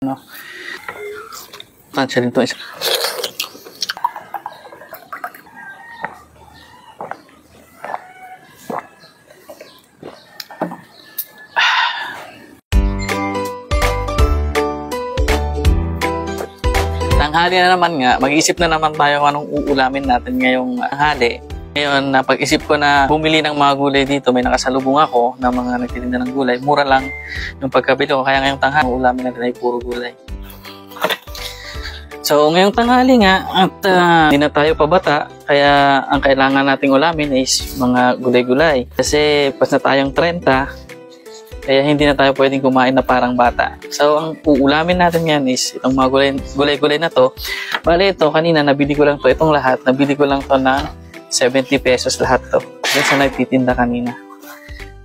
no? Tansya rin ito isa. Tanghali na naman nga, mag-isip na naman tayo kung anong uulamin natin ngayong tanghali. Ngayon, napag-isip ko na bumili ng mga gulay dito. May nakasalubong ako ng mga nagtitinda ng gulay. Mura lang yung pagkabili ko. Kaya ngayong tanghali, uulamin natin ay puro gulay. So, ngayong tanghali nga, at hindi na tayo pabata. Kaya ang kailangan nating ulamin is mga gulay-gulay. Kasi pas na tayong 30, kaya hindi na tayo pwedeng kumain na parang bata. So, ang uulamin natin yan is itong mga gulay-gulay na to. Bale, ito, kanina nabili ko lang to. Itong lahat, nabili ko lang to ng 70 pesos lahat to. Yan sa nagtitinda kanina.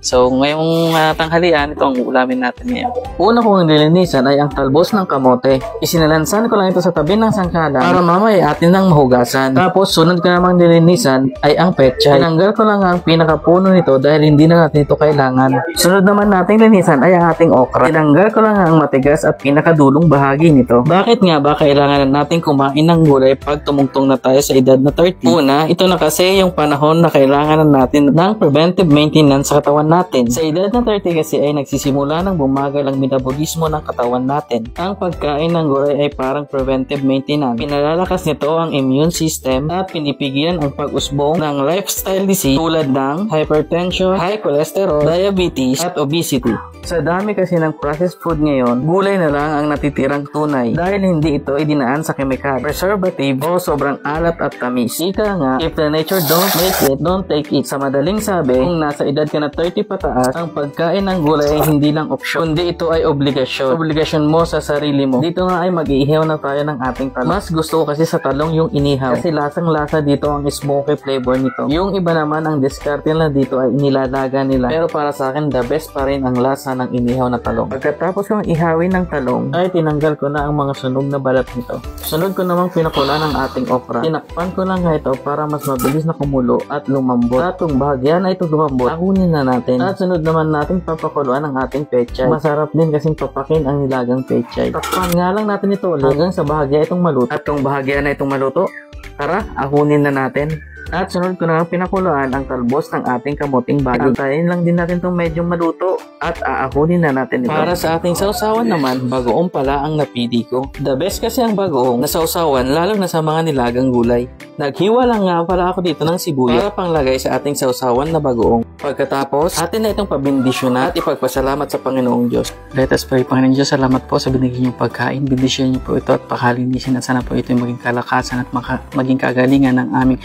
So, ngayong tanghalian, ito ang uulamin natin ngayon. Una kong nilinisan ay ang talbos ng kamote. Isinalansan ko lang ito sa tabi ng sangkalan para mamaya atin nang mahugasan. Tapos, sunod ko namang nilinisan ay ang pechay. Tinanggal ko lang ang pinakapuno nito dahil hindi na natin ito kailangan. Sunod naman nating linisan ay ang ating okra. Tinanggal ko lang ang matigas at pinakadulong bahagi nito. Bakit nga ba kailangan natin kumain ng gulay pag tumungtong na tayo sa edad na 30? Una, ito na kasi yung panahon na kailangan natin ng preventive maintenance sa katawan natin. Sa edad na 30 kasi ay nagsisimula ng bumagal ang metabolismo ng katawan natin. Ang pagkain ng gulay ay parang preventive maintenance. Pinalalakas nito ang immune system at pinipigilan ang pag-usbong ng lifestyle disease tulad ng hypertension, high cholesterol, diabetes at obesity. Sa dami kasi ng processed food ngayon, gulay na lang ang natitirang tunay dahil hindi ito idinaan sa kemikal, preservative o sobrang alat at tamis. Ika nga, if the nature don't make it, don't take it. Sa madaling sabi, kung nasa edad ka na 30 pataas, ang pagkain ng gulay ay hindi lang opsyon, kundi ito ay obligasyon. Obligasyon mo sa sarili mo. Dito nga ay mag-iihaw na tayo ng ating talong. Mas gusto ko kasi sa talong yung inihaw kasi lasang-lasa dito ang smoky flavor nito. Yung iba naman ang diskarte na dito ay inilalaga nila. Pero para sa akin, the best pa rin ang lasa ng inihaw na talong. Pagkatapos kong ihawin ng talong, ay tinanggal ko na ang mga sunog na balat nito. Sunod ko namang pinakula ng ating okra. Tinakpan ko lang ito para mas mabilis na kumulo at lumambot. At kung bahagyan na ito lumambot, akunin na natin. At sunod naman natin papakuluan ang ating pechay. Masarap din kasing papakin ang nilagang pechay. Takpan nga lang natin ito hanggang sa bahagya itong maluto. At kung bahagya na itong maluto, tara, akunin na natin. At sunod ko na pinakuluan ang talbos ng ating kamuting bago. Antayin lang din natin itong medyo maluto at aakunin na natin ito. Para sa ating sausawan naman, bagoong pala ang napili ko. The best kasi ang bagoong na sausawan lalo na sa mga nilagang gulay. Naghiwa lang nga pala ako dito ng sibuyas para panglagay sa ating sausawan na bagoong. Pagkatapos, atin na itong pabindisyon at ipagpasalamat sa Panginoong Diyos. Let us pray. Panginoong Diyos, salamat po sa binigay niyong pagkain. Bindisyon niyo po ito at pakalinisin at sana po ito yung maging kalakasan at maging kagalingan ng aming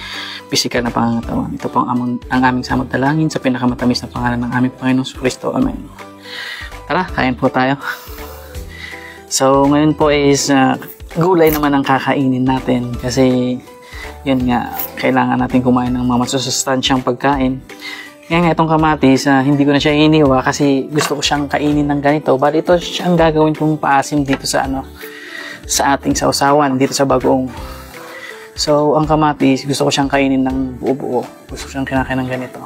pisikal na pangangatawan. Ito po ang aming samot-dalangin sa pinakamatamis na pangalan ng aming Panginoong Kristo. Amen. Tara, kain po tayo. So, ngayon po is gulay naman ang kakainin natin kasi yun nga, kailangan natin kumain ng mga masusustansyang pagkain. Kaya nga itong kamatis, hindi ko na siya iniwa kasi gusto ko siyang kainin ng ganito. Bali ito siyang gagawin kong paasim dito sa sa ating sausawan, dito sa bagoong. So, ang kamatis, gusto ko siyang kainin ng buo-buo. Gusto ko siyang kinakain ng ganito.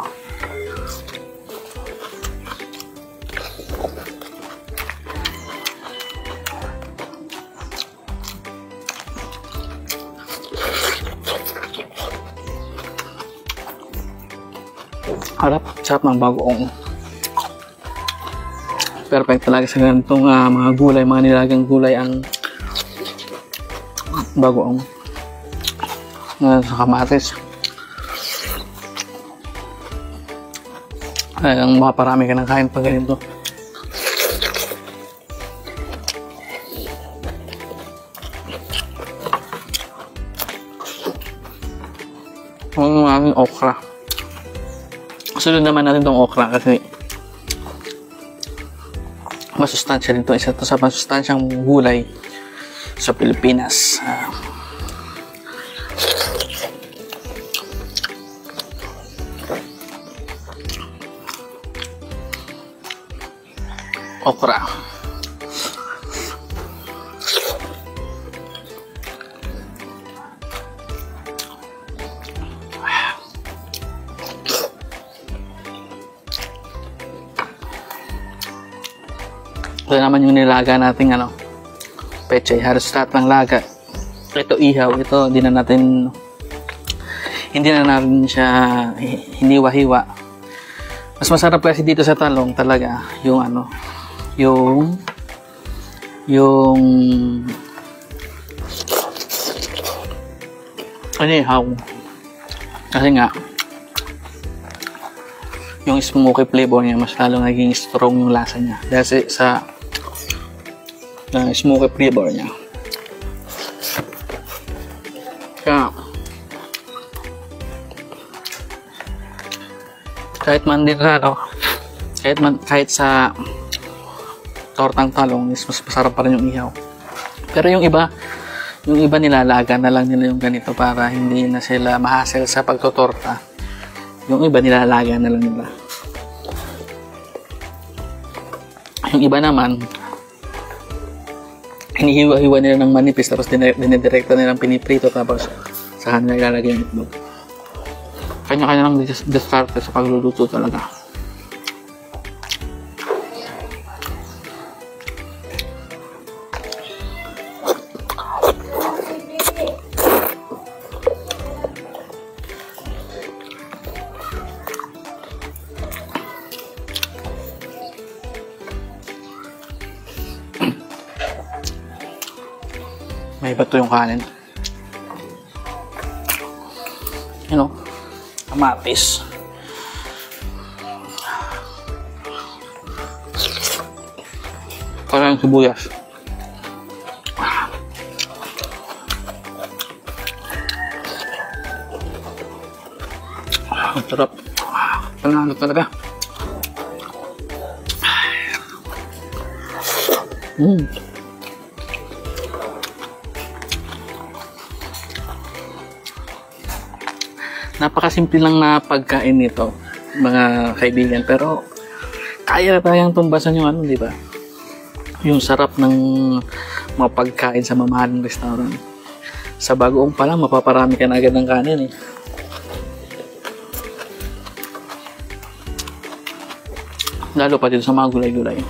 Harap, sarap ng bagoong. Perfect talaga sa ganitong mga gulay, mga nilagang gulay ang bagoong. Sa kamatis. Ang maparami ka ng kain pag ganito. Ang aming okra. Sunod naman natin itong okra kasi masustansya rin ito. Isa ito sa masustansyang gulay sa Pilipinas. Okra. Ito naman yung nilaga nating pechay, halos lahat ng laga. Ito ihaw, ito hindi na natin siya hiniwa-hiwa. Mas masarap kasi dito sa talong talaga yung ano, yung inihaw. Kasi nga yung smoky flavor niya, mas lalo naging strong yung lasa niya dahil sa smoky flavor niya. Kaya kahit man din ano, kahit sa tortang talong is mas masarap pa rin yung ihaw. Pero yung iba nilalaga na lang nila yung ganito para hindi na sila ma-hassle sa pagtotorta. Yung iba nilalaga na lang nila. Yung iba naman hinihiwa-hiwa nila ng manipis tapos dinidirekta nilang piniprito tapos sa kanila ilalagay yung itlog. Kanya-kanya lang diskarte sa pagluluto talaga. May bato yung kanin. You know, kamatis. Parang sibuyas. Ang sarap. Panalo talaga. Napakasimple lang na pagkain nito, mga kaibigan, pero kaya na tayong tumbasan yung ano, di ba? Yung sarap ng mga pagkain sa mamahaling restaurant. Sa bagoong pa lang, mapaparami ka na agad ng kanin eh. Lalo pa dito sa mga gulay-gulay.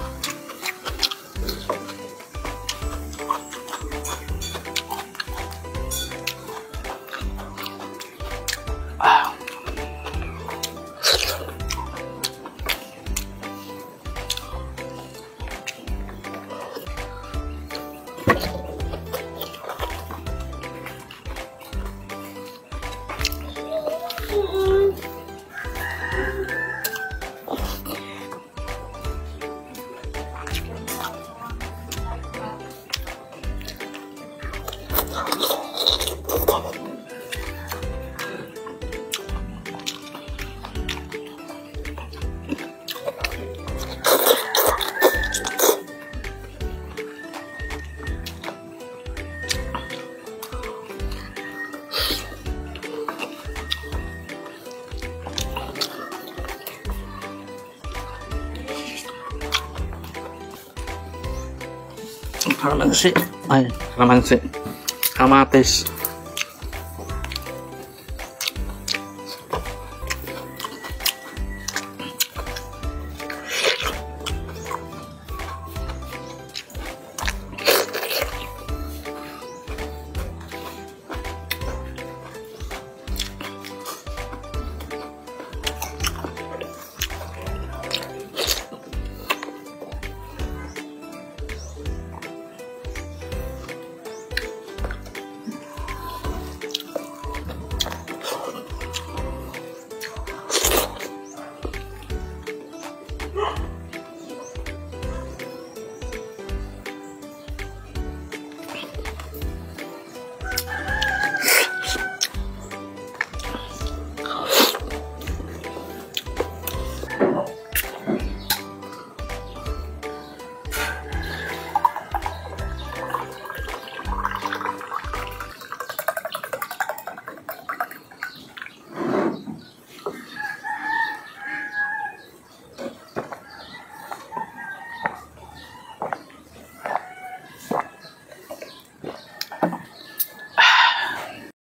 Kalamansi. Ay, kalamansi. Kamatis.